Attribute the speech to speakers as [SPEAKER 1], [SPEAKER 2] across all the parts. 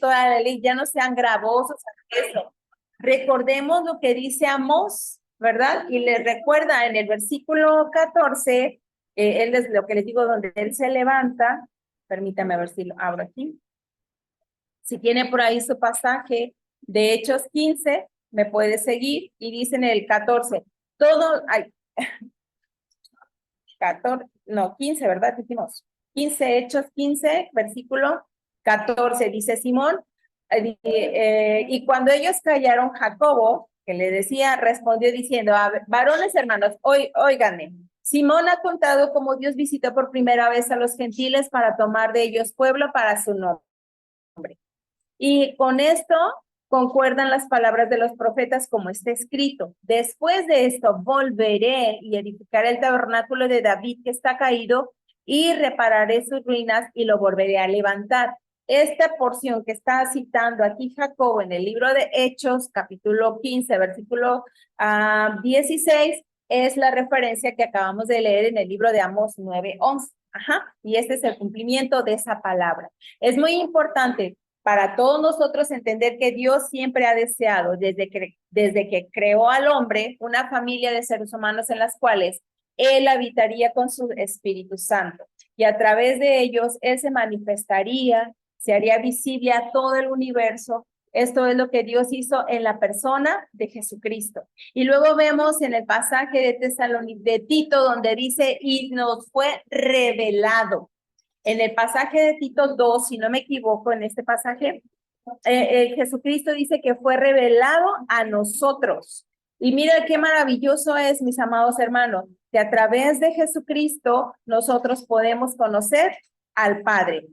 [SPEAKER 1] toda la ley, ya no sean gravosos a eso. Recordemos lo que dice Amós, ¿verdad? Y les recuerda en el versículo 14, él es lo que les digo, donde él se levanta. Permítame ver si lo abro aquí. Si tiene por ahí su pasaje de Hechos 15, me puede seguir, y dice en el 14, todo, ay, 14, no, 15, ¿verdad? Dijimos 15, Hechos 15, versículo 14, dice Simón, y cuando ellos callaron, Jacobo, que le decía, respondió diciendo, varones hermanos, óiganme, Simón ha contado cómo Dios visitó por primera vez a los gentiles para tomar de ellos pueblo para su nombre. Y con esto concuerdan las palabras de los profetas como está escrito. Después de esto volveré y edificaré el tabernáculo de David que está caído y repararé sus ruinas y lo volveré a levantar. Esta porción que está citando aquí Jacobo en el libro de Hechos, capítulo 15, versículo 16, es la referencia que acabamos de leer en el libro de Amós 9:11. Ajá, y este es el cumplimiento de esa palabra. Es muy importante para todos nosotros entender que Dios siempre ha deseado, desde que creó al hombre, una familia de seres humanos en las cuales Él habitaría con su Espíritu Santo. Y a través de ellos, Él se manifestaría, se haría visible a todo el universo. Esto es lo que Dios hizo en la persona de Jesucristo. Y luego vemos en el pasaje de Tito, donde dice, y nos fue revelado. En el pasaje de Tito 2, si no me equivoco, en este pasaje, Jesucristo dice que fue revelado a nosotros. Y mira qué maravilloso es, mis amados hermanos, que a través de Jesucristo nosotros podemos conocer al Padre.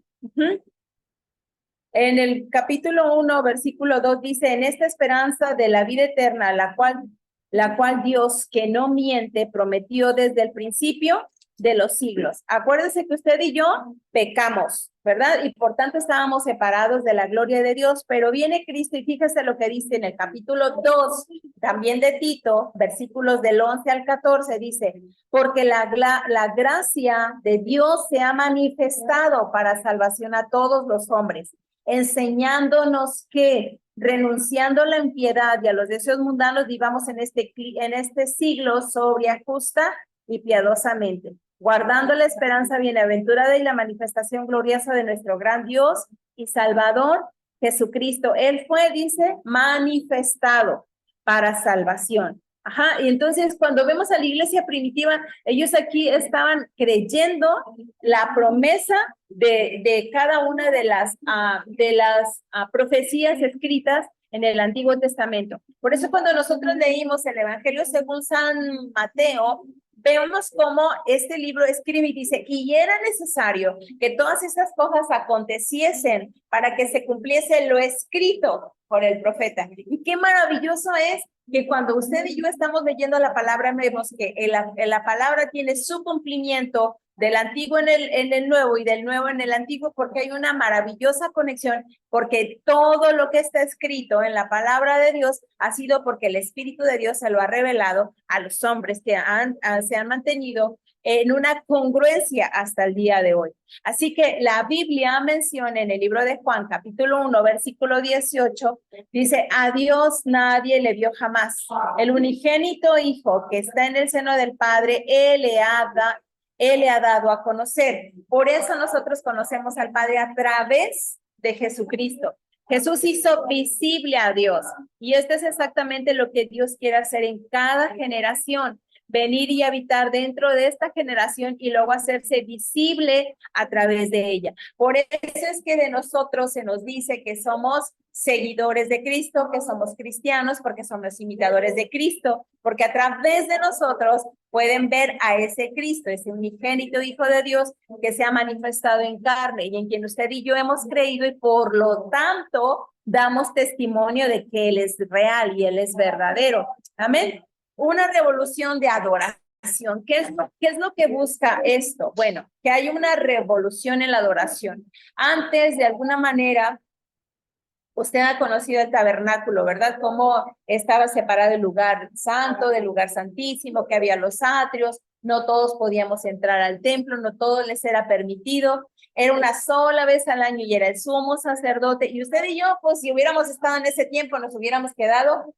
[SPEAKER 1] En el capítulo 1, versículo 2 dice, en esta esperanza de la vida eterna, la cual Dios, que no miente, prometió desde el principio de los siglos. Acuérdense que usted y yo pecamos, ¿verdad? Y por tanto estábamos separados de la gloria de Dios, pero viene Cristo y fíjese lo que dice en el capítulo 2, también de Tito, versículos del 11 al 14, dice, porque la gracia de Dios se ha manifestado para salvación a todos los hombres, enseñándonos que renunciando a la impiedad y a los deseos mundanos vivamos en este siglo sobria, justa y piadosamente, guardando la esperanza bienaventurada y la manifestación gloriosa de nuestro gran Dios y Salvador Jesucristo. Él fue, dice, manifestado para salvación. Ajá, y entonces cuando vemos a la iglesia primitiva, ellos aquí estaban creyendo la promesa de cada una de las profecías escritas en el Antiguo Testamento. Por eso cuando nosotros leímos el Evangelio según San Mateo, vemos cómo este libro escribe y dice, y era necesario que todas estas cosas aconteciesen para que se cumpliese lo escrito por el profeta. Y qué maravilloso es que cuando usted y yo estamos leyendo la palabra, vemos que la palabra tiene su cumplimiento del antiguo en el nuevo y del nuevo en el antiguo, porque hay una maravillosa conexión, porque todo lo que está escrito en la palabra de Dios ha sido porque el Espíritu de Dios se lo ha revelado a los hombres que se han mantenido en una congruencia hasta el día de hoy. Así que la Biblia menciona en el libro de Juan, capítulo 1, versículo 18, dice, a Dios nadie le vio jamás. El unigénito Hijo que está en el seno del Padre, Él le ha dado a conocer. Por eso nosotros conocemos al Padre a través de Jesucristo. Jesús hizo visible a Dios y esto es exactamente lo que Dios quiere hacer en cada generación. Venir y habitar dentro de esta generación y luego hacerse visible a través de ella. Por eso es que de nosotros se nos dice que somos seguidores de Cristo, que somos cristianos, porque somos imitadores de Cristo, porque a través de nosotros pueden ver a ese Cristo, ese unigénito Hijo de Dios que se ha manifestado en carne y en quien usted y yo hemos creído y por lo tanto damos testimonio de que Él es real y Él es verdadero. Amén. Una revolución de adoración. ¿Qué es lo que busca esto? Bueno, que hay una revolución en la adoración. Antes, de alguna manera, usted ha conocido el tabernáculo, ¿verdad? Cómo estaba separado el lugar santo del lugar santísimo, que había los atrios, no todos podíamos entrar al templo, no todo les era permitido. Era una sola vez al año y era el sumo sacerdote. Y usted y yo, pues si hubiéramos estado en ese tiempo, nos hubiéramos quedado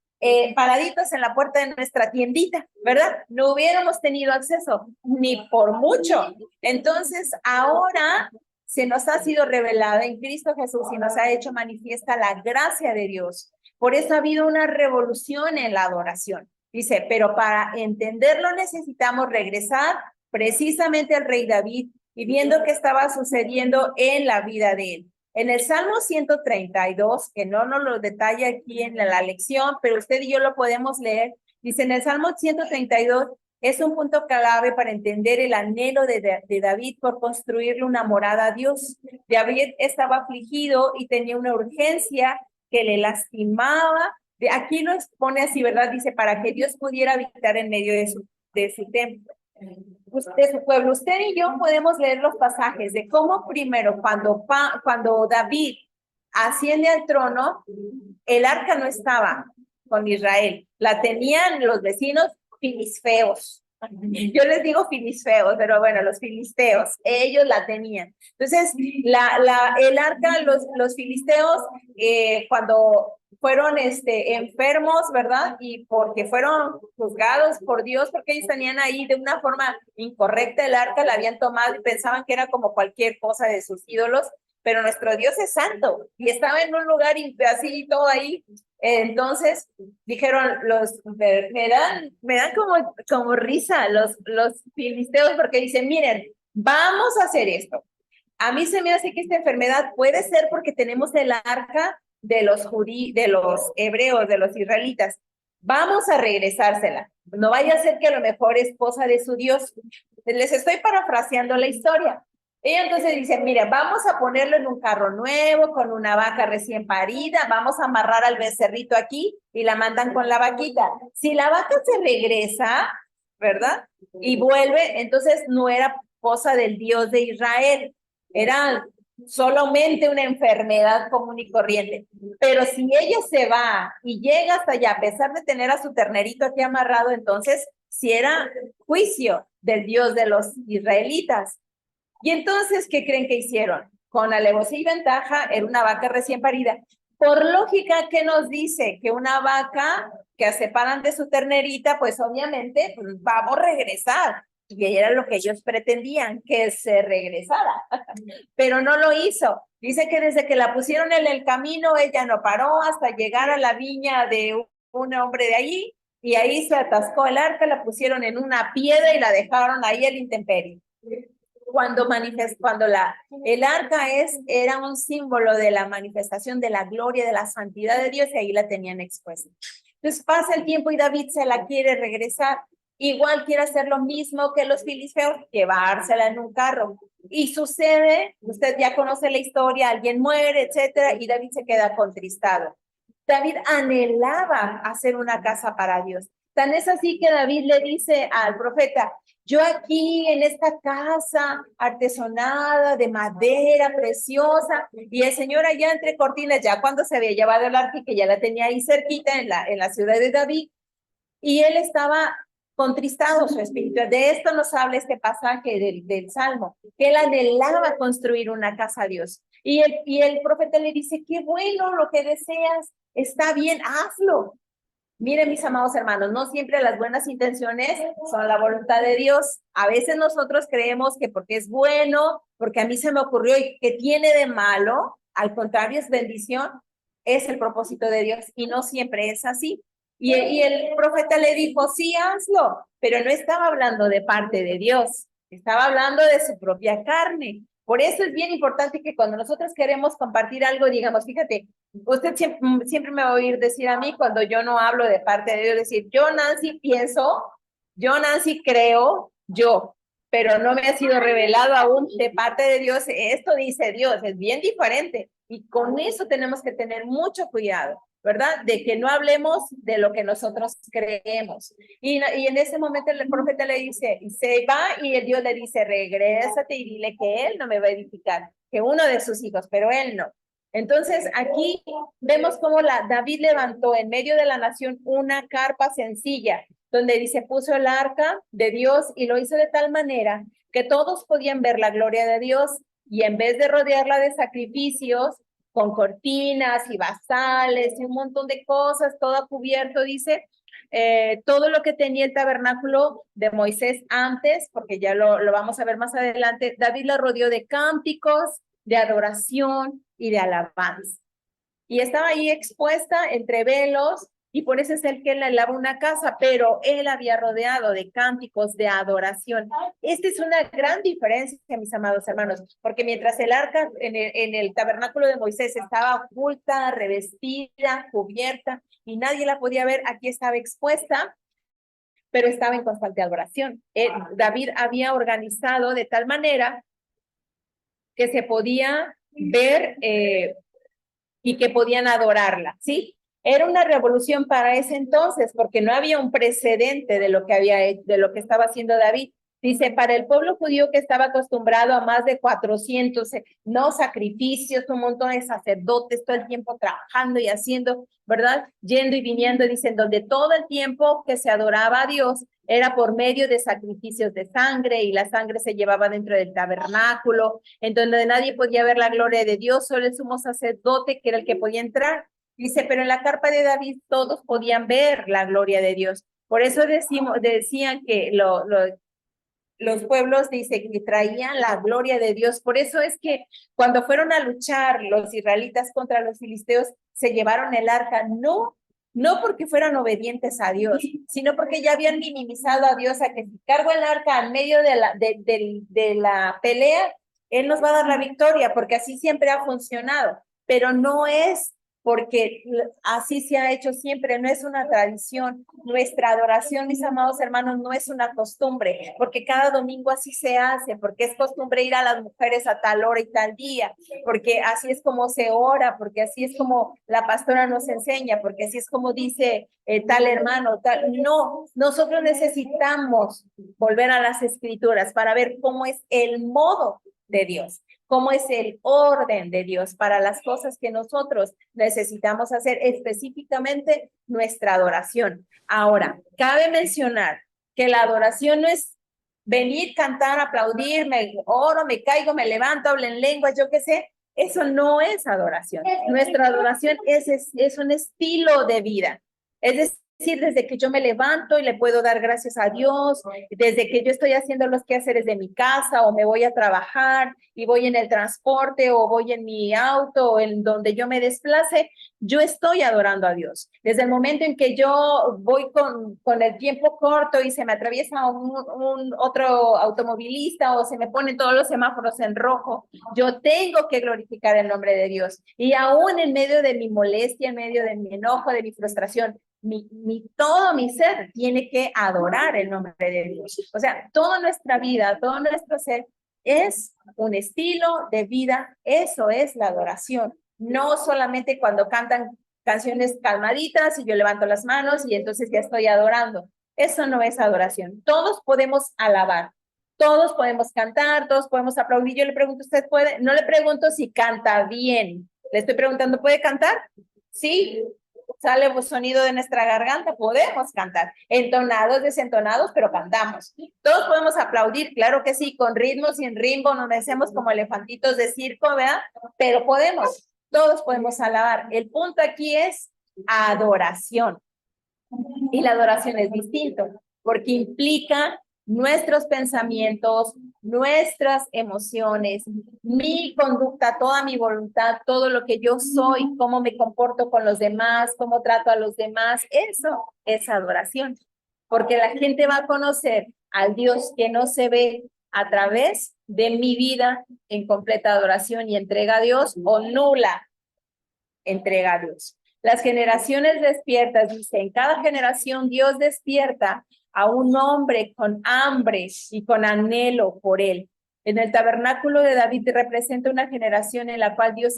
[SPEAKER 1] paraditos en la puerta de nuestra tiendita, ¿verdad? No hubiéramos tenido acceso, ni por mucho. Entonces, ahora se nos ha sido revelada en Cristo Jesús y nos ha hecho manifiesta la gracia de Dios. Por eso ha habido una revolución en la adoración. Dice, pero para entenderlo necesitamos regresar precisamente al rey David y viendo qué estaba sucediendo en la vida de él. En el Salmo 132, que no nos lo detalla aquí en la lección, pero usted y yo lo podemos leer, dice en el Salmo 132, es un punto clave para entender el anhelo de David por construirle una morada a Dios. David estaba afligido y tenía una urgencia que le lastimaba. Aquí lo expone así, ¿verdad? Dice, para que Dios pudiera habitar en medio de su templo, de su pueblo. Usted y yo podemos leer los pasajes de cómo primero, cuando David asciende al trono, el arca no estaba con Israel, la tenían los vecinos filisteos. Yo les digo filisteos, pero bueno, los filisteos, ellos la tenían. Entonces, el arca, los filisteos, cuando fueron enfermos, ¿verdad? Y porque fueron juzgados por Dios, porque ellos tenían ahí de una forma incorrecta el arca, la habían tomado y pensaban que era como cualquier cosa de sus ídolos, pero nuestro Dios es santo y estaba en un lugar así todo ahí. Entonces dijeron, me dan como risa los filisteos porque dicen, miren, vamos a hacer esto. A mí se me hace que esta enfermedad puede ser porque tenemos el arca de los hebreos, de los israelitas. Vamos a regresársela. No vaya a ser que a lo mejor es cosa de su Dios. Les estoy parafraseando la historia. Ella entonces dice, mira, vamos a ponerlo en un carro nuevo, con una vaca recién parida, vamos a amarrar al becerrito aquí y la mandan con la vaquita. Si la vaca se regresa, ¿verdad? Y vuelve, entonces no era cosa del Dios de Israel, era solamente una enfermedad común y corriente. Pero si ella se va y llega hasta allá, a pesar de tener a su ternerito aquí amarrado, entonces si era juicio del Dios de los israelitas. Y entonces, ¿qué creen que hicieron? Con alevosía y ventaja, era una vaca recién parida. Por lógica, ¿qué nos dice? Que una vaca que separan de su ternerita, pues obviamente pues, vamos a regresar. Y era lo que ellos pretendían, que se regresara. Pero no lo hizo. Dice que desde que la pusieron en el camino, ella no paró hasta llegar a la viña de un hombre de allí, y ahí se atascó el arca, la pusieron en una piedra y la dejaron ahí al intemperie. Cuando el arca era un símbolo de la manifestación de la gloria, de la santidad de Dios, y ahí la tenían expuesta. Entonces pasa el tiempo y David se la quiere regresar. Igual quiere hacer lo mismo que los filisteos, llevársela en un carro. Y sucede, usted ya conoce la historia, alguien muere, etcétera, y David se queda contristado. David anhelaba hacer una casa para Dios. Tan es así que David le dice al profeta, yo aquí en esta casa artesonada de madera preciosa, y el Señor allá entre cortinas, ya cuando se había llevado el arca, que ya la tenía ahí cerquita en la ciudad de David, y él estaba contristado su espíritu. De esto nos habla este pasaje del Salmo, que él anhelaba construir una casa a Dios. Y el profeta le dice, qué bueno lo que deseas, está bien, hazlo. Miren, mis amados hermanos, no siempre las buenas intenciones son la voluntad de Dios. A veces nosotros creemos que porque es bueno, porque a mí se me ocurrió y que tiene de malo, al contrario, es bendición, es el propósito de Dios y no siempre es así. Y el profeta le dijo, sí, hazlo, pero no estaba hablando de parte de Dios, estaba hablando de su propia carne. Por eso es bien importante que cuando nosotros queremos compartir algo, digamos, fíjate, usted siempre me va a oír decir a mí cuando yo no hablo de parte de Dios, decir, yo Nancy pienso, yo Nancy creo, pero no me ha sido revelado aún de parte de Dios, esto dice Dios, es bien diferente. Y con eso tenemos que tener mucho cuidado, ¿verdad? De que no hablemos de lo que nosotros creemos. Y en ese momento el profeta le dice, y se va, y el Dios le dice, regrésate y dile que él no me va a edificar, que uno de sus hijos, pero él no. Entonces aquí vemos cómo David levantó en medio de la nación una carpa sencilla, donde dice, puso el arca de Dios y lo hizo de tal manera que todos podían ver la gloria de Dios y en vez de rodearla de sacrificios, con cortinas y basales y un montón de cosas, todo cubierto, dice, todo lo que tenía el tabernáculo de Moisés antes, porque ya lo vamos a ver más adelante, David la rodeó de cánticos, de adoración y de alabanza. Y estaba ahí expuesta entre velos, y por eso es el que él alaba una casa, pero él había rodeado de cánticos de adoración. Esta es una gran diferencia, mis amados hermanos, porque mientras el arca en el tabernáculo de Moisés estaba oculta, revestida, cubierta, y nadie la podía ver, aquí estaba expuesta, pero estaba en constante adoración. David había organizado de tal manera que se podía ver y que podían adorarla, ¿sí? Era una revolución para ese entonces, porque no había un precedente de lo que de lo que estaba haciendo David. Dice, para el pueblo judío que estaba acostumbrado a más de 400, no sacrificios, un montón de sacerdotes todo el tiempo trabajando y haciendo, ¿verdad? Yendo y viniendo, dicen, donde todo el tiempo que se adoraba a Dios era por medio de sacrificios de sangre y la sangre se llevaba dentro del tabernáculo, en donde nadie podía ver la gloria de Dios, solo el sumo sacerdote que era el que podía entrar. Dice, pero en la carpa de David todos podían ver la gloria de Dios. Por eso decían que los pueblos, dice, que traían la gloria de Dios. Por eso es que cuando fueron a luchar los israelitas contra los filisteos, se llevaron el arca, no porque fueran obedientes a Dios, sino porque ya habían minimizado a Dios a que si cargo el arca en medio de la pelea, Él nos va a dar la victoria, porque así siempre ha funcionado, pero no es porque así se ha hecho siempre, no es una tradición. Nuestra adoración, mis amados hermanos, no es una costumbre, porque cada domingo así se hace, porque es costumbre ir a las mujeres a tal hora y tal día, porque así es como se ora, porque así es como la pastora nos enseña, porque así es como dice tal hermano, tal. No, nosotros necesitamos volver a las escrituras para ver cómo es el modo de Dios, cómo es el orden de Dios para las cosas que nosotros necesitamos hacer, específicamente nuestra adoración. Ahora, cabe mencionar que la adoración no es venir, cantar, aplaudir, me oro, me caigo, me levanto, hablo en lenguas, yo qué sé. Eso no es adoración. Nuestra adoración es un estilo de vida. Es decir, desde que yo me levanto y le puedo dar gracias a Dios, desde que yo estoy haciendo los quehaceres de mi casa o me voy a trabajar y voy en el transporte o voy en mi auto o en donde yo me desplace, yo estoy adorando a Dios. Desde el momento en que yo voy con el tiempo corto y se me atraviesa un otro automovilista o se me ponen todos los semáforos en rojo, yo tengo que glorificar el nombre de Dios. Y aún en medio de mi molestia, en medio de mi enojo, de mi frustración, todo mi ser tiene que adorar el nombre de Dios. O sea, toda nuestra vida, todo nuestro ser es un estilo de vida. Eso es la adoración. No solamente cuando cantan canciones calmaditas y yo levanto las manos y entonces ya estoy adorando. Eso no es adoración. Todos podemos alabar, todos podemos cantar, todos podemos aplaudir. Yo le pregunto, ¿usted puede? No le pregunto si canta bien. Le estoy preguntando, ¿puede cantar? Sí. Sale sonido de nuestra garganta, podemos cantar, entonados, desentonados, pero cantamos. Todos podemos aplaudir, claro que sí, con ritmo, sin ritmo, nos hacemos como elefantitos de circo, ¿verdad? Pero podemos, todos podemos alabar. El punto aquí es adoración. Y la adoración es distinto, porque implica nuestros pensamientos, nuestras emociones, mi conducta, toda mi voluntad, todo lo que yo soy, cómo me comporto con los demás, cómo trato a los demás. Eso es adoración, porque la gente va a conocer al Dios que no se ve a través de mi vida en completa adoración y entrega a Dios o nula entrega a Dios. Las generaciones despiertas, dice, en cada generación Dios despierta a un hombre con hambre y con anhelo por él. En el tabernáculo de David representa una generación en la cual Dios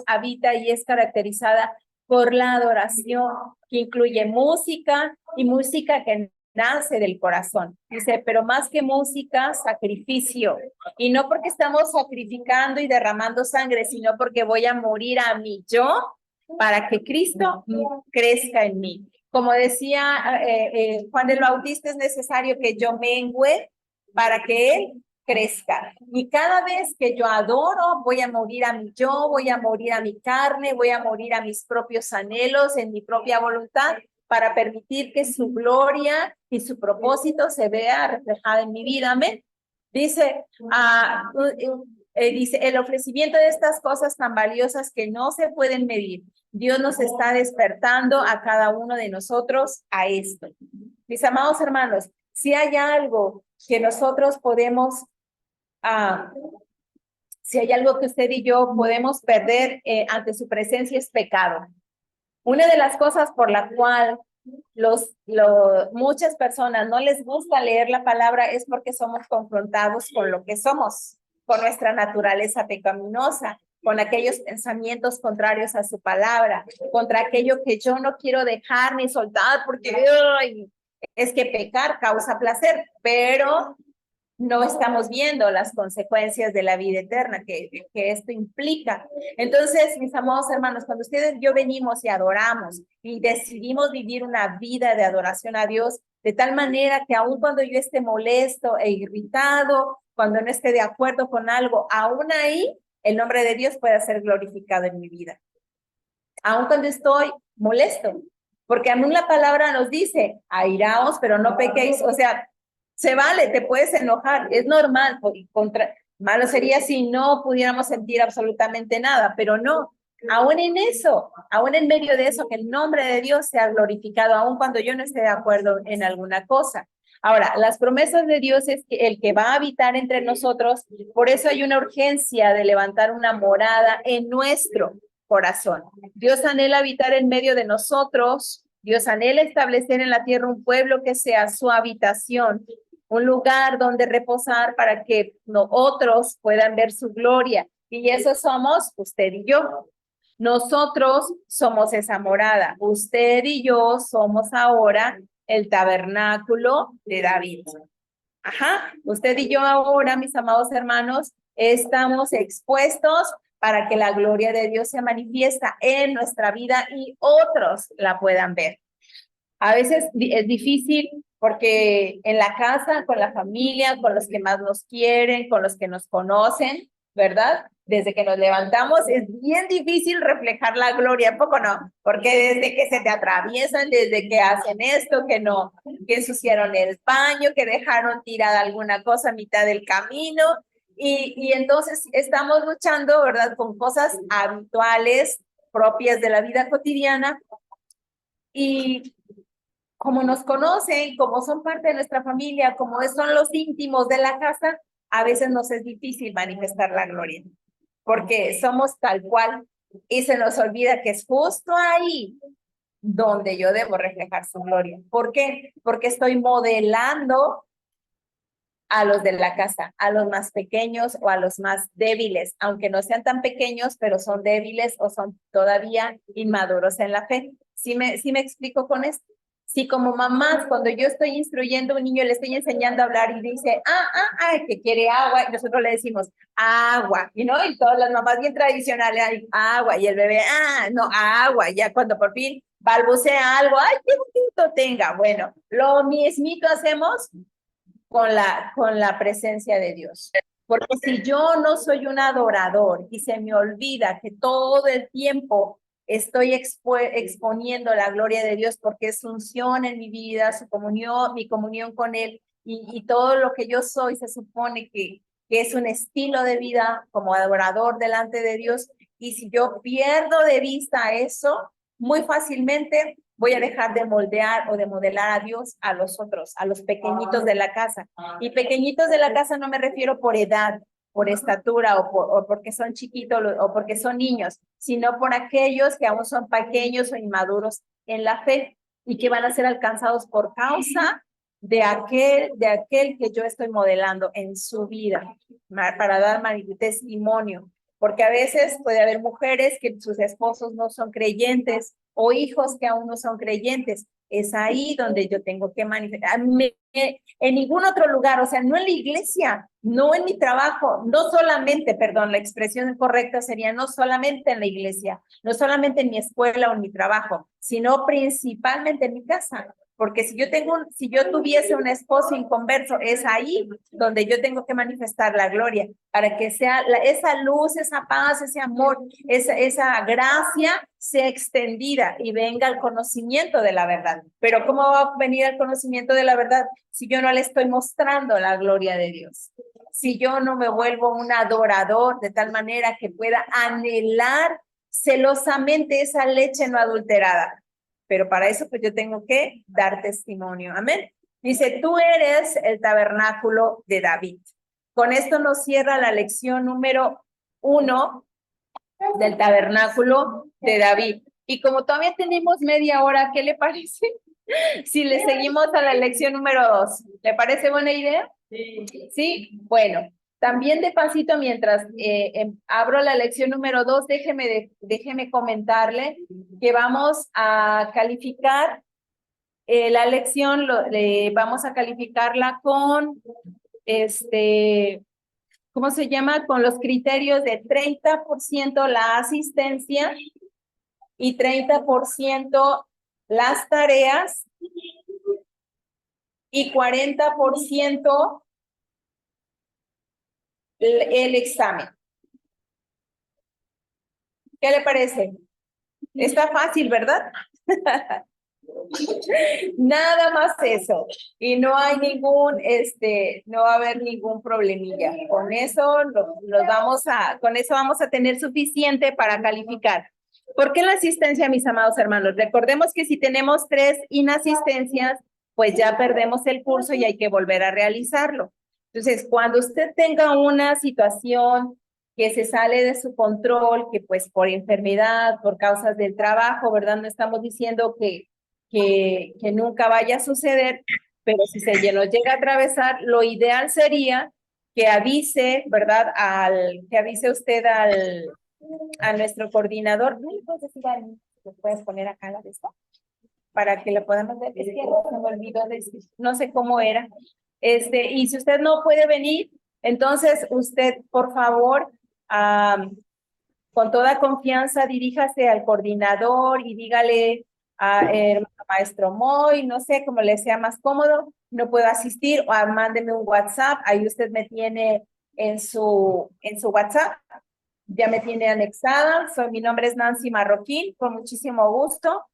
[SPEAKER 1] habita y es caracterizada por la adoración, que incluye música y música que nace del corazón. Dice, pero más que música, sacrificio. Y no porque estamos sacrificando y derramando sangre, sino porque voy a morir a mí yo para que Cristo crezca en mí. Como decía Juan el Bautista, es necesario que yo mengüe para que Él crezca. Y cada vez que yo adoro, voy a morir a mi yo, voy a morir a mi carne, voy a morir a mis propios anhelos, en mi propia voluntad, para permitir que su gloria y su propósito se vea reflejada en mi vida. Amén. Dice, dice, el ofrecimiento de estas cosas tan valiosas que no se pueden medir. Dios nos está despertando a cada uno de nosotros a esto. Mis amados hermanos, si hay algo que nosotros podemos, si hay algo que usted y yo podemos perder ante su presencia es pecado. Una de las cosas por la cual muchas personas no les gusta leer la palabra es porque somos confrontados con lo que somos, con nuestra naturaleza pecaminosa, con aquellos pensamientos contrarios a su palabra, contra aquello que yo no quiero dejar ni soltar porque ¡ay! Es que pecar causa placer, pero no estamos viendo las consecuencias de la vida eterna que esto implica. Entonces, mis amados hermanos, cuando ustedes y yo venimos y adoramos y decidimos vivir una vida de adoración a Dios, de tal manera que aun cuando yo esté molesto e irritado, cuando no esté de acuerdo con algo, aún ahí el nombre de Dios puede ser glorificado en mi vida. Aun cuando estoy molesto, porque aún la palabra nos dice, airaos, pero no pequéis, o sea, se vale, te puedes enojar, es normal, malo sería si no pudiéramos sentir absolutamente nada, pero no, aún en eso, aún en medio de eso, que el nombre de Dios sea glorificado, aún cuando yo no esté de acuerdo en alguna cosa. Ahora, las promesas de Dios es que el que va a habitar entre nosotros, por eso hay una urgencia de levantar una morada en nuestro corazón. Dios anhela habitar en medio de nosotros, Dios anhela establecer en la tierra un pueblo que sea su habitación, un lugar donde reposar para que otros puedan ver su gloria. Y eso somos usted y yo. Nosotros somos esa morada. Usted y yo somos ahora el tabernáculo de David. Ajá, usted y yo ahora, mis amados hermanos, estamos expuestos para que la gloria de Dios se manifiesta en nuestra vida y otros la puedan ver. A veces es difícil porque en la casa, con la familia, con los que más nos quieren, con los que nos conocen, ¿verdad? Desde que nos levantamos es bien difícil reflejar la gloria, ¿a poco no? Porque desde que se te atraviesan, desde que hacen esto, que no, que ensuciaron el baño, que dejaron tirada alguna cosa a mitad del camino, y entonces estamos luchando, ¿verdad? Con cosas habituales, propias de la vida cotidiana, y como nos conocen, como son parte de nuestra familia, como son los íntimos de la casa, a veces nos es difícil manifestar la gloria, porque somos tal cual y se nos olvida que es justo ahí donde yo debo reflejar su gloria. ¿Por qué? Porque estoy modelando a los de la casa, a los más pequeños o a los más débiles, aunque no sean tan pequeños, pero son débiles o son todavía inmaduros en la fe. ¿Sí me explico con esto? Si como mamás, cuando yo estoy instruyendo a un niño, le estoy enseñando a hablar y dice, que quiere agua, y nosotros le decimos, agua, y todas las mamás bien tradicionales, agua, y el bebé, no, agua, ya cuando por fin balbucea algo, ay, qué bonito tenga. Bueno, lo mismito hacemos con la presencia de Dios. Porque si yo no soy un adorador y se me olvida que todo el tiempo estoy exponiendo la gloria de Dios porque es unción en mi vida, su comunión, mi comunión con Él y todo lo que yo soy se supone que es un estilo de vida como adorador delante de Dios. Y si yo pierdo de vista eso, muy fácilmente voy a dejar de moldear o de modelar a Dios a los otros, a los pequeñitos de la casa. Y pequeñitos de la casa no me refiero por edad, por estatura o porque son chiquitos o porque son niños, sino por aquellos que aún son pequeños o inmaduros en la fe y que van a ser alcanzados por causa de aquel que yo estoy modelando en su vida, para dar testimonio. Porque a veces puede haber mujeres que sus esposos no son creyentes o hijos que aún no son creyentes. Es ahí donde yo tengo que manifestar. En ningún otro lugar, o sea, no en la iglesia, no en mi trabajo, no solamente, perdón, la expresión correcta sería no solamente en la iglesia, no solamente en mi escuela o en mi trabajo, sino principalmente en mi casa. porque si yo tuviese un esposo inconverso, es ahí donde yo tengo que manifestar la gloria, para que sea esa luz, esa paz, ese amor, esa gracia sea extendida y venga al conocimiento de la verdad. Pero ¿cómo va a venir al conocimiento de la verdad si yo no le estoy mostrando la gloria de Dios? Si yo no me vuelvo un adorador de tal manera que pueda anhelar celosamente esa leche no adulterada. Pero para eso pues yo tengo que dar testimonio. Amén. Dice, tú eres el tabernáculo de David. Con esto nos cierra la lección número 1 del tabernáculo de David. Y como todavía tenemos media hora, ¿qué le parece si le seguimos a la lección número 2? ¿Le parece buena idea? Sí. ¿Sí? Bueno, también de pasito, mientras abro la lección número 2, déjeme comentarle que vamos a calificar la lección, vamos a calificarla con, ¿cómo se llama? Con los criterios de 30% la asistencia y 30% las tareas y 40% el examen. ¿Qué le parece? Está fácil, ¿verdad? Nada más eso. Y no hay no va a haber ningún problemilla. Con eso con eso vamos a tener suficiente para calificar. ¿Por qué la asistencia, mis amados hermanos? Recordemos que si tenemos 3 inasistencias, pues ya perdemos el curso y hay que volver a realizarlo. Entonces, cuando usted tenga una situación que se sale de su control, que pues por enfermedad, por causas del trabajo, ¿verdad? No estamos diciendo que nunca vaya a suceder, pero si se nos llega a atravesar, lo ideal sería que avise, ¿verdad? Que avise usted a nuestro coordinador. ¿No le puedes decir a alguien que puedes poner acá la de esto? Para que lo podamos ver. Es que se me olvidó decir, no sé cómo era. Y si usted no puede venir, entonces usted, por favor, con toda confianza, diríjase al coordinador y dígale a maestro Moy, no sé, cómo le sea más cómodo, no puedo asistir, o mándeme un WhatsApp, ahí usted me tiene en su WhatsApp, ya me tiene anexada, mi nombre es Nancy Marroquín, con muchísimo gusto.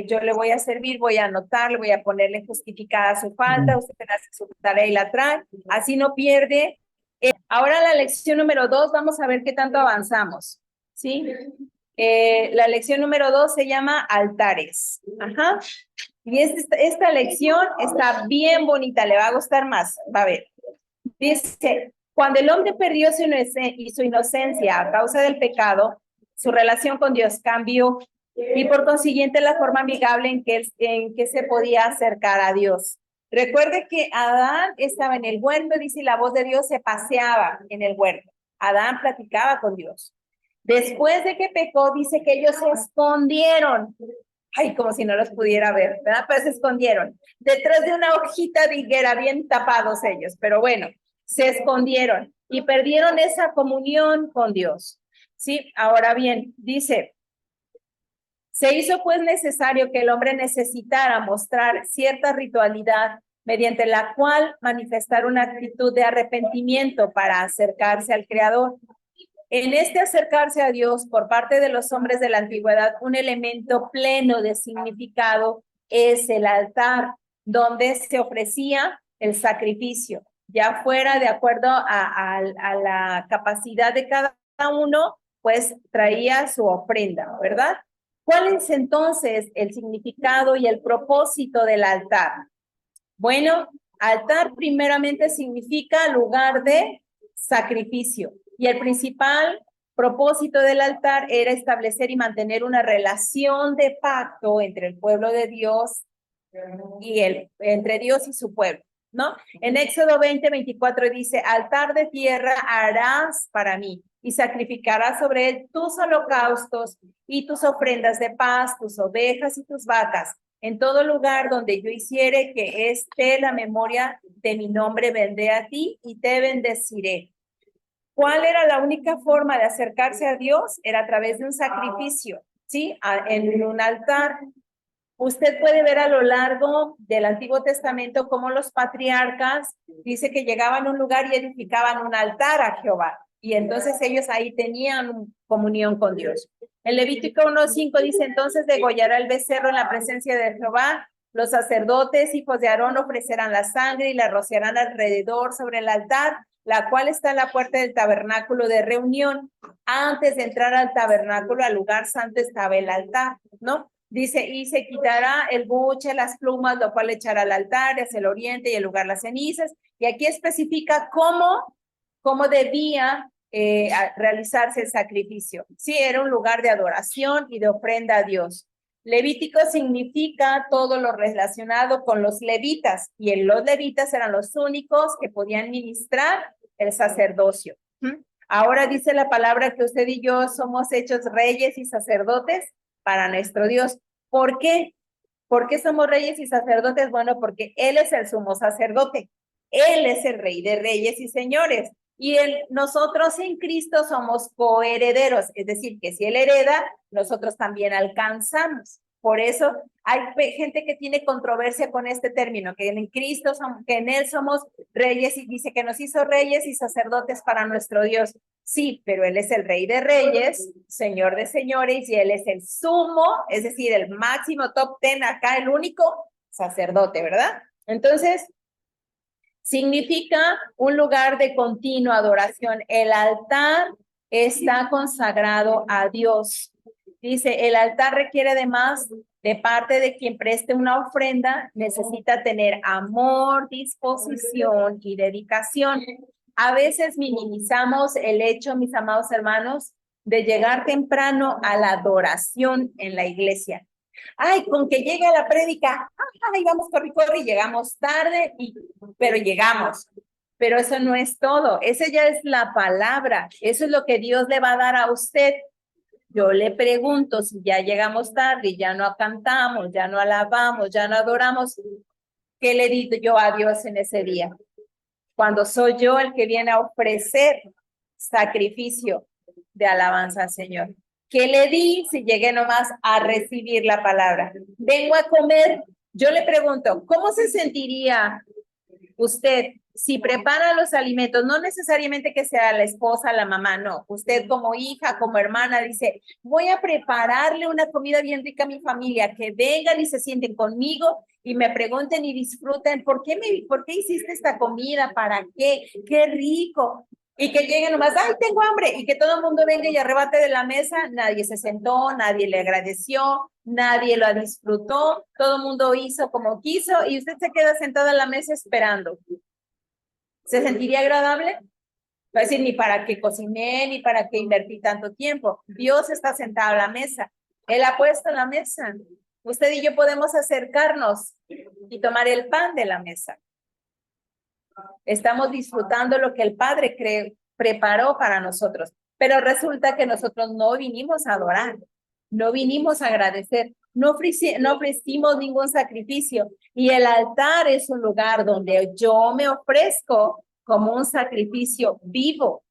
[SPEAKER 1] Yo le voy a servir, voy a anotar, le voy a ponerle justificada su falta, usted hace su tarea y la trae, así no pierde. Ahora la lección número 2, vamos a ver qué tanto avanzamos, ¿sí? La lección número 2 se llama altares. Ajá. Y esta lección está bien bonita, le va a gustar más, va a ver. Dice, cuando el hombre perdió su inocencia a causa del pecado, su relación con Dios cambió y por consiguiente la forma amigable en que se podía acercar a Dios. Recuerde que Adán estaba en el huerto, dice, la voz de Dios se paseaba en el huerto. Adán platicaba con Dios. Después de que pecó, dice que ellos se escondieron. Ay, como si no los pudiera ver, ¿verdad? Pero se escondieron. Detrás de una hojita de higuera, bien tapados ellos. Pero bueno, se escondieron y perdieron esa comunión con Dios. Sí, ahora bien, dice, se hizo pues necesario que el hombre necesitara mostrar cierta ritualidad mediante la cual manifestar una actitud de arrepentimiento para acercarse al Creador. En este acercarse a Dios por parte de los hombres de la antigüedad, un elemento pleno de significado es el altar, donde se ofrecía el sacrificio, ya fuera de acuerdo a la capacidad de cada uno, pues traía su ofrenda, ¿verdad? ¿Cuál es entonces el significado y el propósito del altar? Bueno, altar primeramente significa lugar de sacrificio y el principal propósito del altar era establecer y mantener una relación de pacto entre el pueblo de Dios y entre Dios y su pueblo, ¿no? En Éxodo 20:24 dice, altar de tierra harás para mí y sacrificarás sobre él tus holocaustos y tus ofrendas de paz, tus ovejas y tus vacas. En todo lugar donde yo hiciere que esté la memoria de mi nombre, vendré a ti y te bendeciré. ¿Cuál era la única forma de acercarse a Dios? Era a través de un sacrificio, ¿sí? En un altar. Usted puede ver a lo largo del Antiguo Testamento cómo los patriarcas dice que llegaban a un lugar y edificaban un altar a Jehová. Y entonces ellos ahí tenían comunión con Dios. En Levítico 1:5 dice, entonces degollará el becerro en la presencia de Jehová. Los sacerdotes, hijos de Aarón, ofrecerán la sangre y la rociarán alrededor sobre el altar, la cual está en la puerta del tabernáculo de reunión. Antes de entrar al tabernáculo, al lugar santo, estaba el altar, ¿no? Dice, y se quitará el buche, las plumas, lo cual echará al altar hacia el oriente y el lugar las cenizas. Y aquí especifica cómo debía realizarse el sacrificio. Sí, era un lugar de adoración y de ofrenda a Dios. Levítico significa todo lo relacionado con los levitas, y los levitas eran los únicos que podían ministrar el sacerdocio. Ahora dice la palabra que usted y yo somos hechos reyes y sacerdotes para nuestro Dios. ¿Por qué? ¿Por qué somos reyes y sacerdotes? Bueno, porque Él es el sumo sacerdote. Él es el rey de reyes y señores. Y nosotros en Cristo somos coherederos, es decir, que si Él hereda, nosotros también alcanzamos. Por eso hay gente que tiene controversia con este término, que en Cristo, que en Él somos reyes, y dice que nos hizo reyes y sacerdotes para nuestro Dios. Sí, pero Él es el Rey de Reyes, Señor de Señores, y Él es el sumo, es decir, el máximo top 10 acá, el único sacerdote, ¿verdad? Entonces, significa un lugar de continua adoración. El altar está consagrado a Dios. Dice, el altar requiere además de parte de quien preste una ofrenda, necesita tener amor, disposición y dedicación. A veces minimizamos el hecho, mis amados hermanos, de llegar temprano a la adoración en la iglesia. Ay, con que llegue a la prédica, ay, vamos, corre, y llegamos tarde, pero llegamos. Pero eso no es todo, esa ya es la palabra, eso es lo que Dios le va a dar a usted. Yo le pregunto si ya llegamos tarde y ya no cantamos, ya no alabamos, ya no adoramos, ¿qué le digo yo a Dios en ese día? Cuando soy yo el que viene a ofrecer sacrificio de alabanza al Señor. ¿Qué le di si llegué nomás a recibir la palabra? Vengo a comer. Yo le pregunto, ¿cómo se sentiría usted si prepara los alimentos? No necesariamente que sea la esposa, la mamá, no. Usted como hija, como hermana, dice, voy a prepararle una comida bien rica a mi familia, que vengan y se sienten conmigo y me pregunten y disfruten, ¿por qué hiciste esta comida? ¿Para qué? ¡Qué rico! Y que lleguen nomás, ¡ay, tengo hambre! Y que todo el mundo venga y arrebate de la mesa. Nadie se sentó, nadie le agradeció, nadie lo disfrutó, todo el mundo hizo como quiso y usted se queda sentado en la mesa esperando. ¿Se sentiría agradable? Va a decir, ni para qué cociné, ni para qué invertí tanto tiempo. Dios está sentado a la mesa. Él ha puesto la mesa. Usted y yo podemos acercarnos y tomar el pan de la mesa. Estamos disfrutando lo que el Padre preparó para nosotros. Pero resulta que nosotros no vinimos a adorar, no vinimos a agradecer, no ofrecimos ningún sacrificio. Y el altar es un lugar donde yo me ofrezco como un sacrificio vivo,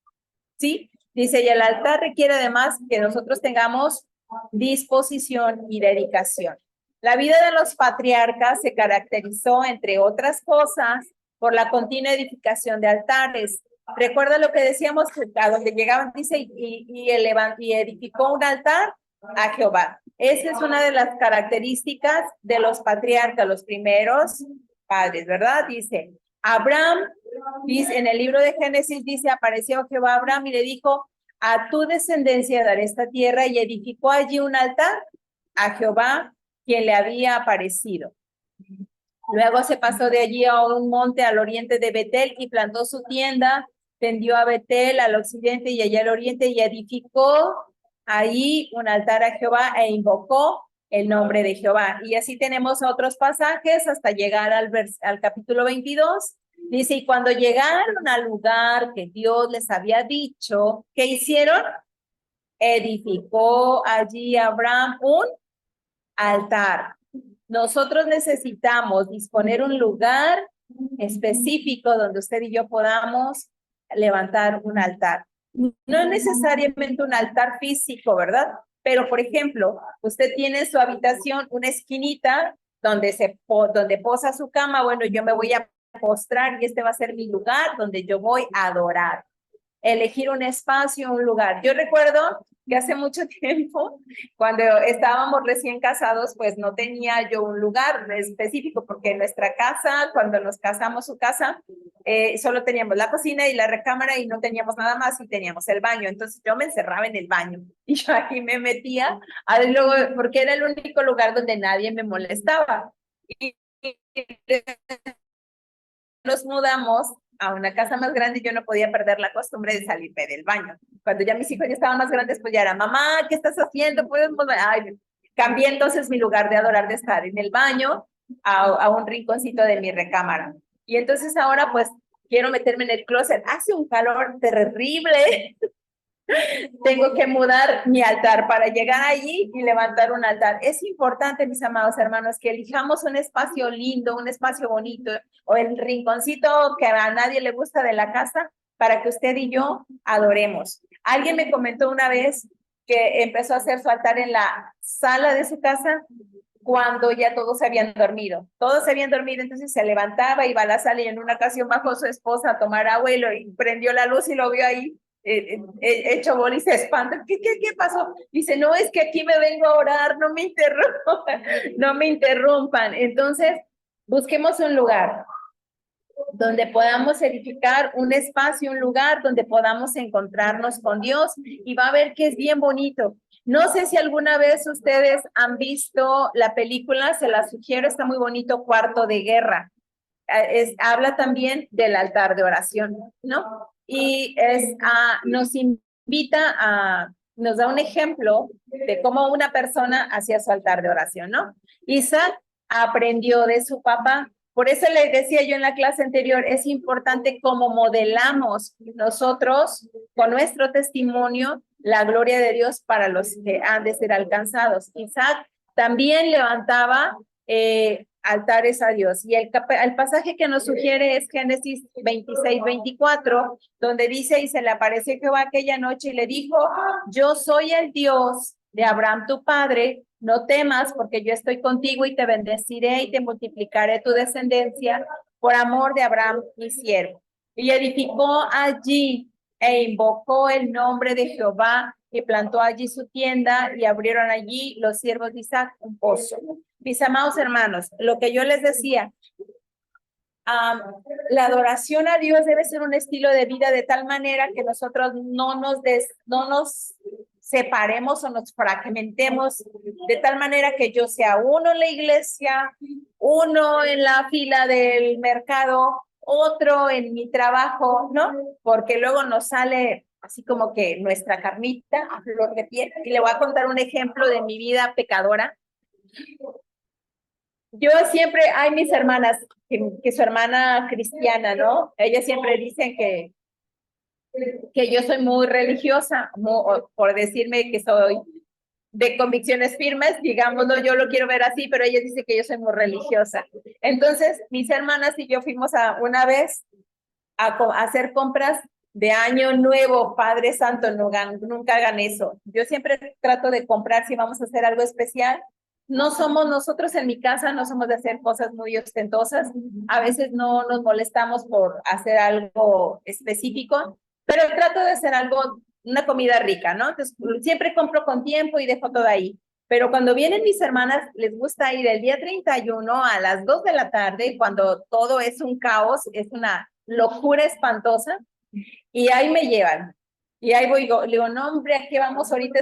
[SPEAKER 1] ¿sí? Dice, y el altar requiere además que nosotros tengamos disposición y dedicación. La vida de los patriarcas se caracterizó, entre otras cosas, por la continua edificación de altares. Recuerda lo que decíamos, a donde llegaban, dice, y edificó un altar a Jehová. Esa es una de las características de los patriarcas, los primeros padres, ¿verdad? Dice, Abraham, dice, en el libro de Génesis dice, apareció Jehová a Abraham y le dijo, a tu descendencia daré esta tierra, y edificó allí un altar a Jehová, quien le había aparecido. Luego se pasó de allí a un monte al oriente de Betel y plantó su tienda, tendió a Betel al occidente y allá al oriente, y edificó ahí un altar a Jehová e invocó el nombre de Jehová. Y así tenemos otros pasajes hasta llegar al capítulo 22. Dice, y cuando llegaron al lugar que Dios les había dicho, ¿qué hicieron? Edificó allí Abraham un altar. Nosotros necesitamos disponer un lugar específico donde usted y yo podamos levantar un altar. No necesariamente un altar físico, ¿verdad? Pero, por ejemplo, usted tiene en su habitación una esquinita donde posa su cama. Bueno, yo me voy a postrar y este va a ser mi lugar donde yo voy a adorar. Elegir un espacio, un lugar. Yo recuerdo que hace mucho tiempo, cuando estábamos recién casados, pues no tenía yo un lugar específico, porque en nuestra casa, cuando nos casamos, su casa, solo teníamos la cocina y la recámara y no teníamos nada más y teníamos el baño. Entonces yo me encerraba en el baño y yo ahí me metía, luego, porque era el único lugar donde nadie me molestaba. Y nos mudamos a una casa más grande y yo no podía perder la costumbre de salirme del baño. Cuando ya mis hijos ya estaban más grandes, pues ya era, mamá, ¿qué estás haciendo? Ay, cambié entonces mi lugar de adorar de estar en el baño a un rinconcito de mi recámara. Y entonces ahora pues quiero meterme en el closet. Hace un calor terrible. Tengo que mudar mi altar para llegar allí y levantar un altar. Es importante, mis amados hermanos, que elijamos un espacio lindo, un espacio bonito, o el rinconcito que a nadie le gusta de la casa, para que usted y yo adoremos. Alguien me comentó una vez que empezó a hacer su altar en la sala de su casa cuando ya todos se habían dormido. Todos se habían dormido, entonces se levantaba, iba a la sala y en una ocasión bajó su esposa a tomar agua y prendió la luz y lo vio ahí hecho bola y se espanta. ¿Qué pasó? Dice, no, es que aquí me vengo a orar, no me interrumpan, no me interrumpan. Entonces, busquemos un lugar donde podamos edificar un espacio, un lugar donde podamos encontrarnos con Dios y va a ver que es bien bonito. No sé si alguna vez ustedes han visto la película, se la sugiero, está muy bonito, Cuarto de Guerra. Habla también del altar de oración, ¿no? Y nos invita nos da un ejemplo de cómo una persona hacía su altar de oración, ¿no? Isaac aprendió de su papá. Por eso le decía yo en la clase anterior, es importante cómo modelamos nosotros con nuestro testimonio la gloria de Dios para los que han de ser alcanzados. Isaac también levantaba altares a Dios. Y el pasaje que nos sugiere es Génesis 26-24, donde dice, y se le apareció Jehová aquella noche y le dijo, yo soy el Dios de Abraham tu padre, no temas porque yo estoy contigo y te bendeciré y te multiplicaré tu descendencia por amor de Abraham mi siervo. Y edificó allí e invocó el nombre de Jehová y plantó allí su tienda y abrieron allí los siervos de Isaac un pozo. Mis amados hermanos, lo que yo les decía, la adoración a Dios debe ser un estilo de vida de tal manera que nosotros no nos separemos o nos fragmentemos de tal manera que yo sea uno en la iglesia, uno en la fila del mercado, otro en mi trabajo, ¿no? Porque luego nos sale así como que nuestra carnita a flor de piel. Y le voy a contar un ejemplo de mi vida pecadora. Yo siempre, hay mis hermanas, que su hermana cristiana, ¿no? Ellas siempre dicen que yo soy muy religiosa, por decirme que soy de convicciones firmes, digámoslo, yo lo quiero ver así, pero ella dice que yo soy muy religiosa. Entonces, mis hermanas y yo fuimos una vez a hacer compras de año nuevo. Padre Santo, nunca hagan eso. Yo siempre trato de comprar si vamos a hacer algo especial. No somos nosotros en mi casa, no somos de hacer cosas muy ostentosas. A veces no nos molestamos por hacer algo específico, pero trato de hacer algo, una comida rica, ¿no? Entonces, siempre compro con tiempo y dejo todo ahí. Pero cuando vienen mis hermanas, les gusta ir el día 31 a las 2 de la tarde, cuando todo es un caos, es una locura espantosa, y ahí me llevan. Y ahí voy, le digo, no, hombre, aquí vamos, ahorita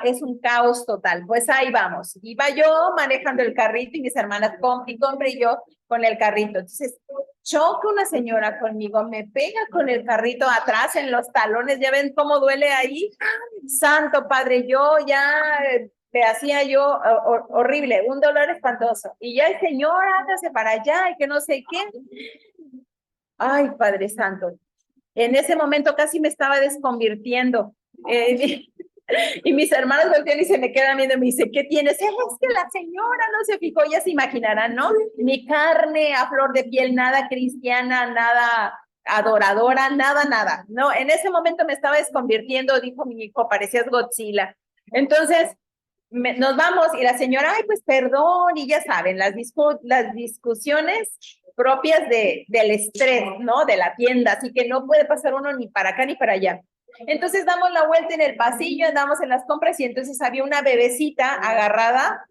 [SPEAKER 1] es un caos total. Pues ahí vamos. Iba yo manejando el carrito y mis hermanas compre y yo con el carrito. Entonces, choca una señora conmigo, me pega con el carrito atrás en los talones, ya ven cómo duele ahí. Santo Padre, yo ya le hacía yo horrible, un dolor espantoso. Y ya el señor, hágase para allá y que no sé qué. Ay, Padre Santo. En ese momento casi me estaba desconvirtiendo. Y mis hermanos voltean y se me quedan viendo y me dice, ¿qué tienes? Es que la señora no se fijó, ya se imaginarán, ¿no? Ni carne a flor de piel, nada cristiana, nada adoradora, nada. No, en ese momento me estaba desconvirtiendo, dijo mi hijo, parecías Godzilla. Entonces, nos vamos y la señora, ay, pues perdón, y ya saben, las discusiones propias del estrés, ¿no? De la tienda, así que no puede pasar uno ni para acá ni para allá. Entonces damos la vuelta en el pasillo, andamos en las compras y entonces había una bebecita agarrada,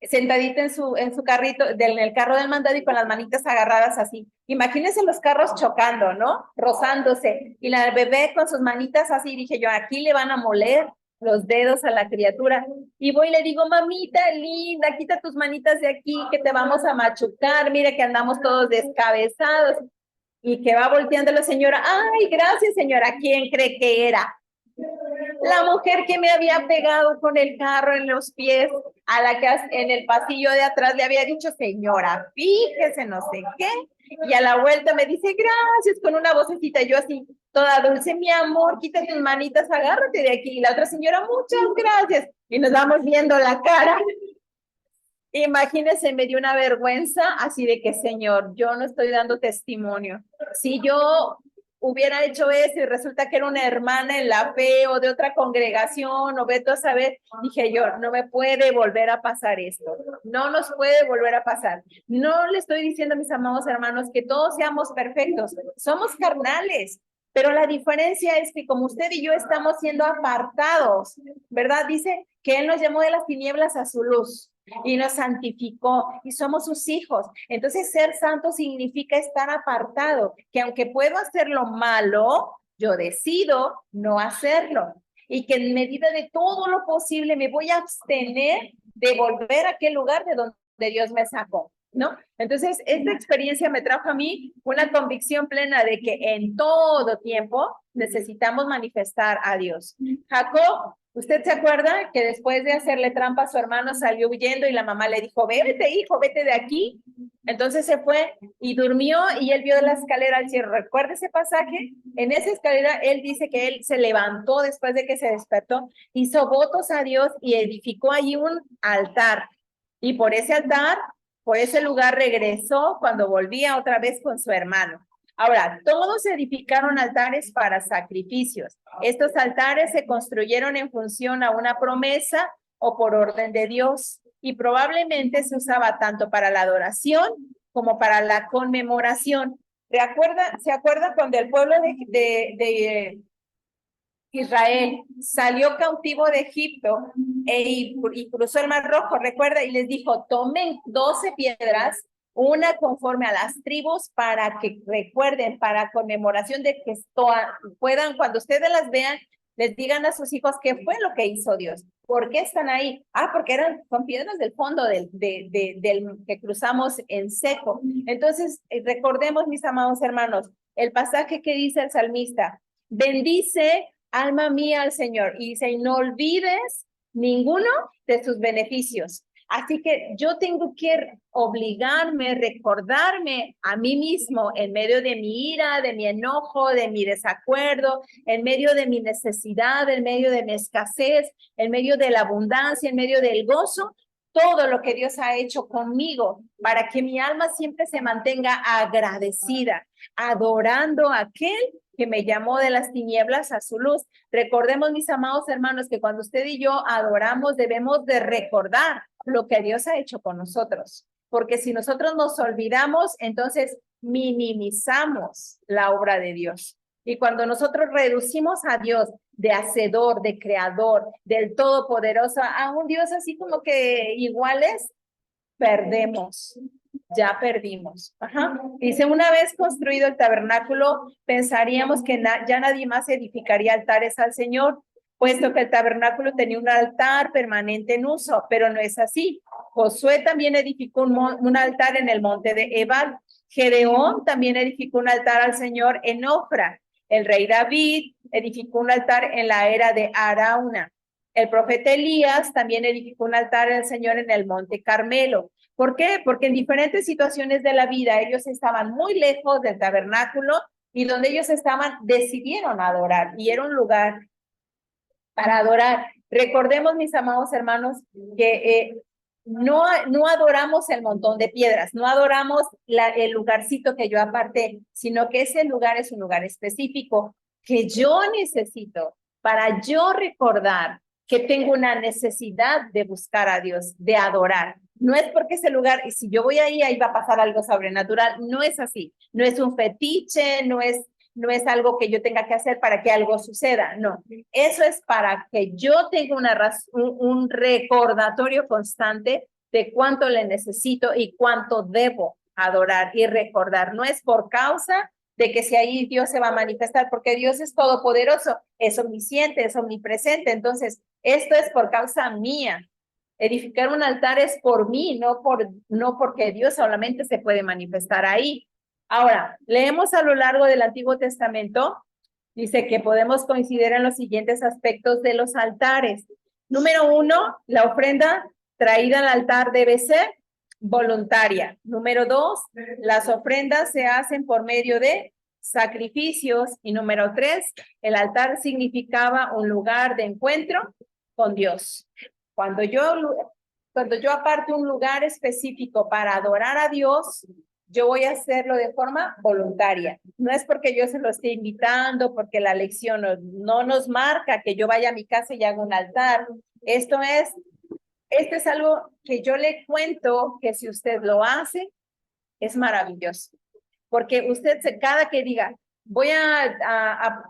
[SPEAKER 1] sentadita en su carrito, en el carro del mandado y con las manitas agarradas así. Imagínense los carros chocando, ¿no? Rozándose. Y la bebé con sus manitas así, dije yo, aquí le van a moler los dedos a la criatura. Y voy y le digo, mamita linda, quita tus manitas de aquí, que te vamos a machucar, mira que andamos todos descabezados. Y que va volteando la señora, ay, gracias señora, ¿quién cree que era? La mujer que me había pegado con el carro en los pies, a la que en el pasillo de atrás le había dicho, señora, fíjese, no sé qué. Y a la vuelta me dice, gracias, con una vocecita, yo así, toda dulce, mi amor, quita tus manitas, agárrate de aquí. Y la otra señora, muchas gracias. Y nos vamos viendo la cara. Imagínese, me dio una vergüenza así de que, señor, yo no estoy dando testimonio. Si yo hubiera hecho eso y resulta que era una hermana en la fe o de otra congregación o veto a saber, dije yo, no me puede volver a pasar esto. No nos puede volver a pasar. No le estoy diciendo a mis amados hermanos que todos seamos perfectos. Somos carnales. Pero la diferencia es que como usted y yo estamos siendo apartados, ¿verdad? Dice que Él nos llamó de las tinieblas a su luz y nos santificó y somos sus hijos. Entonces, ser santo significa estar apartado, que aunque puedo hacer lo malo, yo decido no hacerlo y que en medida de todo lo posible me voy a abstener de volver a aquel lugar de donde Dios me sacó, ¿no? Entonces, esta experiencia me trajo a mí una convicción plena de que en todo tiempo necesitamos manifestar a Dios. Jacob, ¿usted se acuerda que después de hacerle trampa a su hermano salió huyendo y la mamá le dijo, vete hijo, vete de aquí? Entonces se fue y durmió y él vio la escalera al cielo. ¿Recuerda ese pasaje? En esa escalera él dice que él se levantó después de que se despertó, hizo votos a Dios y edificó allí un altar. Y por ese altar, por ese lugar regresó cuando volvía otra vez con su hermano. Ahora, todos edificaron altares para sacrificios. Estos altares se construyeron en función a una promesa o por orden de Dios y probablemente se usaba tanto para la adoración como para la conmemoración. ¿Se acuerda cuando el pueblo de Israel salió cautivo de Egipto y cruzó el Mar Rojo? Recuerda, y les dijo, tomen 12 piedras, una conforme a las tribus, para que recuerden, para conmemoración de que puedan, cuando ustedes las vean, les digan a sus hijos qué fue lo que hizo Dios. ¿Por qué están ahí? Porque son piedras del fondo del que cruzamos en seco. Entonces, recordemos, mis amados hermanos, el pasaje que dice el salmista, bendice alma mía al Señor, y dice, no olvides ninguno de sus beneficios. Así que yo tengo que obligarme, recordarme a mí mismo en medio de mi ira, de mi enojo, de mi desacuerdo, en medio de mi necesidad, en medio de mi escasez, en medio de la abundancia, en medio del gozo, todo lo que Dios ha hecho conmigo para que mi alma siempre se mantenga agradecida, adorando a aquel que me llamó de las tinieblas a su luz. Recordemos, mis amados hermanos, que cuando usted y yo adoramos, debemos de recordar lo que Dios ha hecho con nosotros. Porque si nosotros nos olvidamos, entonces minimizamos la obra de Dios. Y cuando nosotros reducimos a Dios de hacedor, de creador, del todopoderoso, a un Dios así como que iguales, perdemos. Ya perdimos. Ajá. Dice, una vez construido el tabernáculo, pensaríamos que ya nadie más edificaría altares al Señor, puesto que el tabernáculo tenía un altar permanente en uso, pero no es así. Josué también edificó un altar en el monte de Ebal. Gedeón también edificó un altar al Señor en Ofra. El rey David edificó un altar en la era de Arauna. El profeta Elías también edificó un altar al Señor en el monte Carmelo. ¿Por qué? Porque en diferentes situaciones de la vida ellos estaban muy lejos del tabernáculo y donde ellos estaban decidieron adorar y era un lugar para adorar. Recordemos, mis amados hermanos, que no adoramos el montón de piedras, no adoramos el lugarcito que yo aparté, sino que ese lugar es un lugar específico que yo necesito para yo recordar que tengo una necesidad de buscar a Dios, de adorar. No es porque ese lugar, y si yo voy ahí va a pasar algo sobrenatural. No es así. No es un fetiche, no es algo que yo tenga que hacer para que algo suceda. No, eso es para que yo tenga un recordatorio constante de cuánto le necesito y cuánto debo adorar y recordar. No es por causa de que si ahí Dios se va a manifestar, porque Dios es todopoderoso, es omnisciente, es omnipresente. Entonces, esto es por causa mía. Edificar un altar es por mí, no porque Dios solamente se puede manifestar ahí. Ahora, leemos a lo largo del Antiguo Testamento, dice que podemos coincidir en los siguientes aspectos de los altares. Número 1, la ofrenda traída al altar debe ser voluntaria. Número 2, las ofrendas se hacen por medio de sacrificios. Y número 3, el altar significaba un lugar de encuentro con Dios. Cuando yo aparte un lugar específico para adorar a Dios, yo voy a hacerlo de forma voluntaria. No es porque yo se lo esté invitando, porque la lección no nos marca que yo vaya a mi casa y haga un altar. Esto es algo que yo le cuento que si usted lo hace, es maravilloso. Porque usted cada que diga, voy a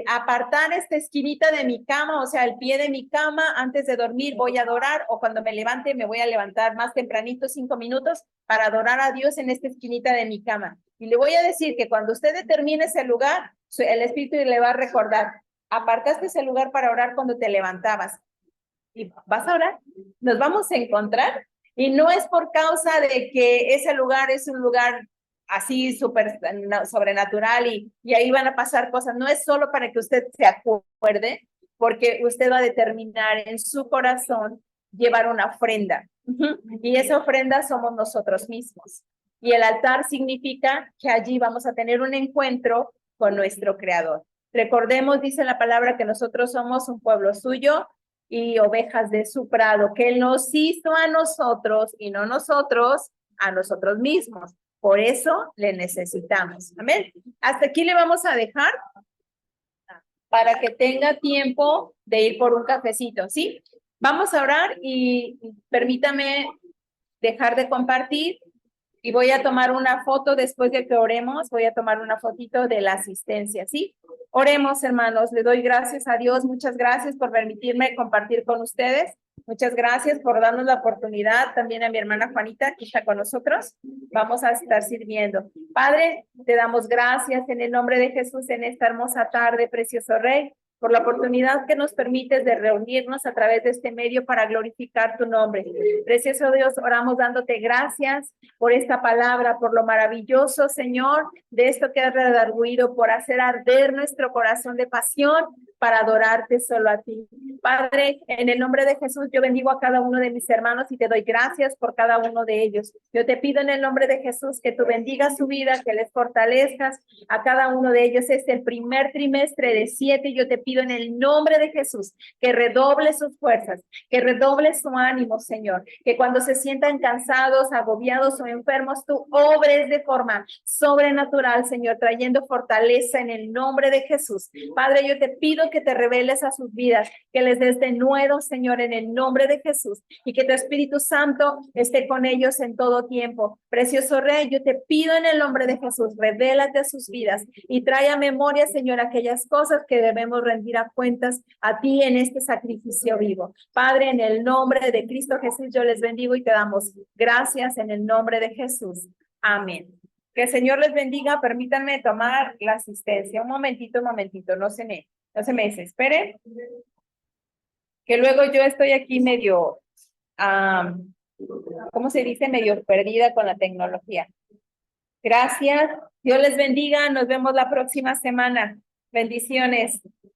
[SPEAKER 1] apartar esta esquinita de mi cama, o sea, el pie de mi cama, antes de dormir voy a adorar, o cuando me levante me voy a levantar más tempranito, 5 minutos, para adorar a Dios en esta esquinita de mi cama. Y le voy a decir que cuando usted determine ese lugar, el Espíritu le va a recordar, apartaste ese lugar para orar cuando te levantabas. Y vas a orar, nos vamos a encontrar, y no es por causa de que ese lugar es un lugar así súper sobrenatural y ahí van a pasar cosas. No es solo para que usted se acuerde, porque usted va a determinar en su corazón llevar una ofrenda. Y esa ofrenda somos nosotros mismos. Y el altar significa que allí vamos a tener un encuentro con nuestro Creador. Recordemos, dice la palabra, que nosotros somos un pueblo suyo y ovejas de su prado, que Él nos hizo a nosotros y no nosotros a nosotros mismos. Por eso le necesitamos. Amén. Hasta aquí le vamos a dejar para que tenga tiempo de ir por un cafecito, ¿sí? Vamos a orar y permítame dejar de compartir y voy a tomar una foto después de que oremos. Voy a tomar una fotito de la asistencia, ¿sí? Oremos, hermanos. Le doy gracias a Dios. Muchas gracias por permitirme compartir con ustedes. Muchas gracias por darnos la oportunidad. También a mi hermana Juanita, que está con nosotros. Vamos a estar sirviendo. Padre, te damos gracias en el nombre de Jesús en esta hermosa tarde, precioso Rey, por la oportunidad que nos permites de reunirnos a través de este medio para glorificar tu nombre. Precioso Dios, oramos dándote gracias por esta palabra, por lo maravilloso, Señor, de esto que has redarguido, por hacer arder nuestro corazón de pasión para adorarte solo a ti. Padre, en el nombre de Jesús, yo bendigo a cada uno de mis hermanos y te doy gracias por cada uno de ellos. Yo te pido en el nombre de Jesús que tú bendigas su vida, que les fortalezcas a cada uno de ellos. Es el primer trimestre de 7. Yo te pido en el nombre de Jesús que redoble sus fuerzas, que redoble su ánimo, Señor, que cuando se sientan cansados, agobiados o enfermos, tú obres de forma sobrenatural, Señor, trayendo fortaleza en el nombre de Jesús. Padre, yo te pido que te reveles a sus vidas, que les des de nuevo, Señor, en el nombre de Jesús, y que tu Espíritu Santo esté con ellos en todo tiempo. Precioso Rey, yo te pido en el nombre de Jesús, revélate a sus vidas y trae a memoria, Señor, aquellas cosas que debemos rendir a cuentas a ti en este sacrificio vivo. Padre, en el nombre de Cristo Jesús, yo les bendigo y te damos gracias en el nombre de Jesús. Amén. Que el Señor les bendiga. Permítanme tomar la asistencia. Un momentito, no se me desesperen. Que luego yo estoy aquí medio, ¿cómo se dice? Medio perdida con la tecnología. Gracias. Dios les bendiga. Nos vemos la próxima semana. Bendiciones.